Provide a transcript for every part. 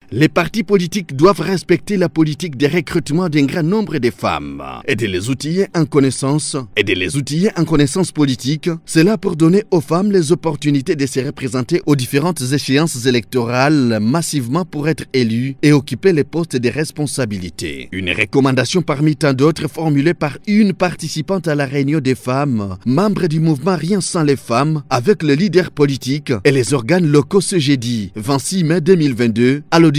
Les partis politiques doivent respecter la politique de recrutement d'un grand nombre de femmes et de les outiller en connaissance politique. Cela pour donner aux femmes les opportunités de se représenter aux différentes échéances électorales massivement pour être élues et occuper les postes de responsabilité. Une recommandation parmi tant d'autres formulée par une participante à la réunion des femmes, membre du mouvement Rien sans les femmes, avec le leader politique et les organes locaux ce jeudi 26 mai 2022 à l'auditorium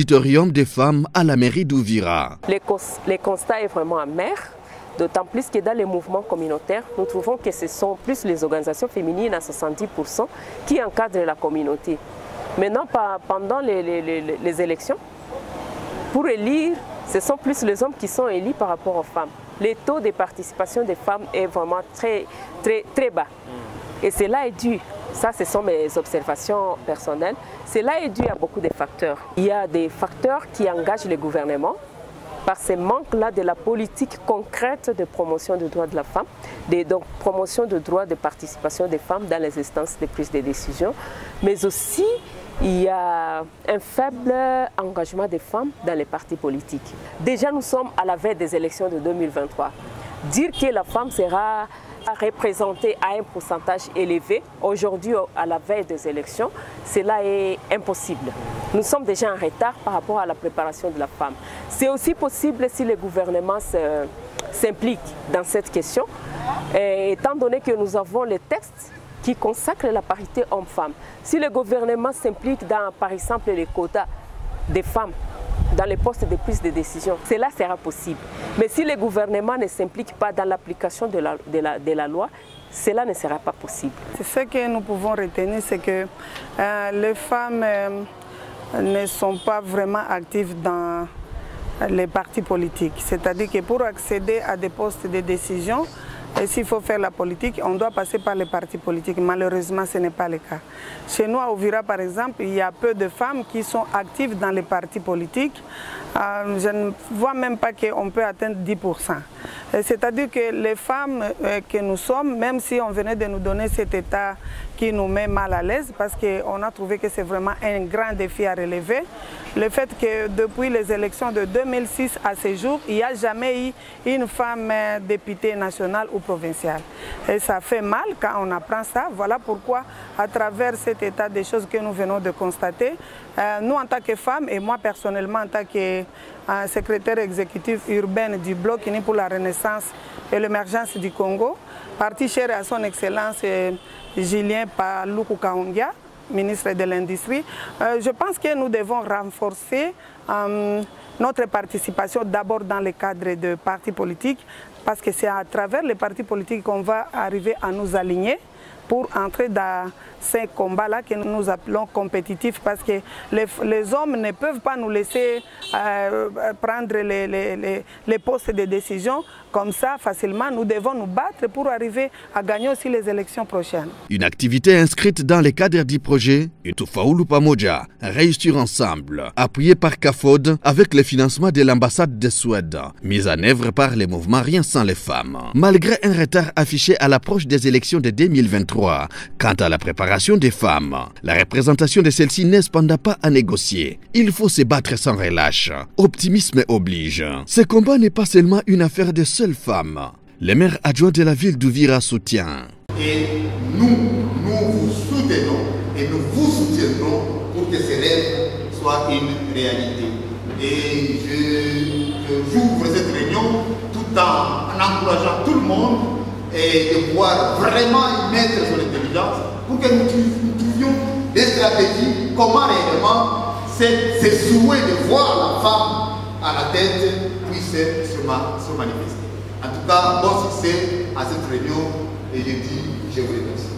des femmes à la mairie d'Ouvira. Le constat est vraiment amer, d'autant plus que dans les mouvements communautaires, nous trouvons que ce sont plus les organisations féminines à 70% qui encadrent la communauté. Maintenant, pendant les élections, pour élire, ce sont plus les hommes qui sont élus par rapport aux femmes. Le taux de participation des femmes est vraiment très bas. Et cela est dû, ça ce sont mes observations personnelles, cela est dû à beaucoup de facteurs. Il y a des facteurs qui engagent le gouvernement par ce manque-là de la politique concrète de promotion des droits de la femme, donc promotion de droits de participation des femmes dans les instances de prise de décision, mais aussi il y a un faible engagement des femmes dans les partis politiques. Déjà nous sommes à la veille des élections de 2023. Dire que la femme sera représentée à un pourcentage élevé, aujourd'hui à la veille des élections, cela est impossible. Nous sommes déjà en retard par rapport à la préparation de la femme. C'est aussi possible si le gouvernement s'implique dans cette question, étant donné que nous avons les textes qui consacrent la parité homme-femme. Si le gouvernement s'implique dans, par exemple, les quotas des femmes dans les postes de prise de décision, cela sera possible. Mais si le gouvernement ne s'implique pas dans l'application de la loi, cela ne sera pas possible. Ce que nous pouvons retenir, c'est que les femmes ne sont pas vraiment actives dans les partis politiques. C'est-à-dire que pour accéder à des postes de décision, et s'il faut faire la politique, on doit passer par les partis politiques. Malheureusement, ce n'est pas le cas. Chez nous, à Ouvira, par exemple, il y a peu de femmes qui sont actives dans les partis politiques. Je ne vois même pas qu'on peut atteindre 10%. C'est-à-dire que les femmes que nous sommes, même si on venait de nous donner cet état qui nous met mal à l'aise, parce qu'on a trouvé que c'est vraiment un grand défi à relever, le fait que depuis les élections de 2006 à ce jour, il n'y a jamais eu une femme députée nationale ou provinciale. Et ça fait mal quand on apprend ça. Voilà pourquoi, à travers cet état des choses que nous venons de constater, nous en tant que femmes, et moi personnellement en tant que secrétaire exécutif urbaine du Bloc uni pour la renaissance et l'émergence du Congo, parti cher à son excellence Julien Paluku Kahongia, ministre de l'Industrie, je pense que nous devons renforcer notre participation d'abord dans le cadre de partis politiques, parce que c'est à travers les partis politiques qu'on va arriver à nous aligner pour entrer dans ces combats-là que nous appelons compétitifs, parce que les hommes ne peuvent pas nous laisser prendre les postes de décision comme ça facilement. Nous devons nous battre pour arriver à gagner aussi les élections prochaines. Une activité inscrite dans le cadre du projet Utufaulu Pamoja, Réussir ensemble, appuyé par CAFOD avec le financement de l'ambassade de Suède, mise en œuvre par le mouvement Rien sans les femmes. Malgré un retard affiché à l'approche des élections de 2023, quant à la préparation des femmes, la représentation de celles-ci n'est cependant pas à négocier. Il faut se battre sans relâche. Optimisme oblige. Ce combat n'est pas seulement une affaire de seules femmes. Le maire adjoint de la ville d'Ouvira soutient. Et nous vous soutenons et nous vous soutiendrons pour que ces rêves soient une réalité. Et j'ouvre cette réunion tout en encourageant tout le monde et de pouvoir vraiment y mettre son intelligence pour que nous trouvions des stratégies, comment réellement ces souhaits de voir la femme à la tête puissent se manifester. En tout cas, bon succès à cette réunion et je dis, je vous remercie.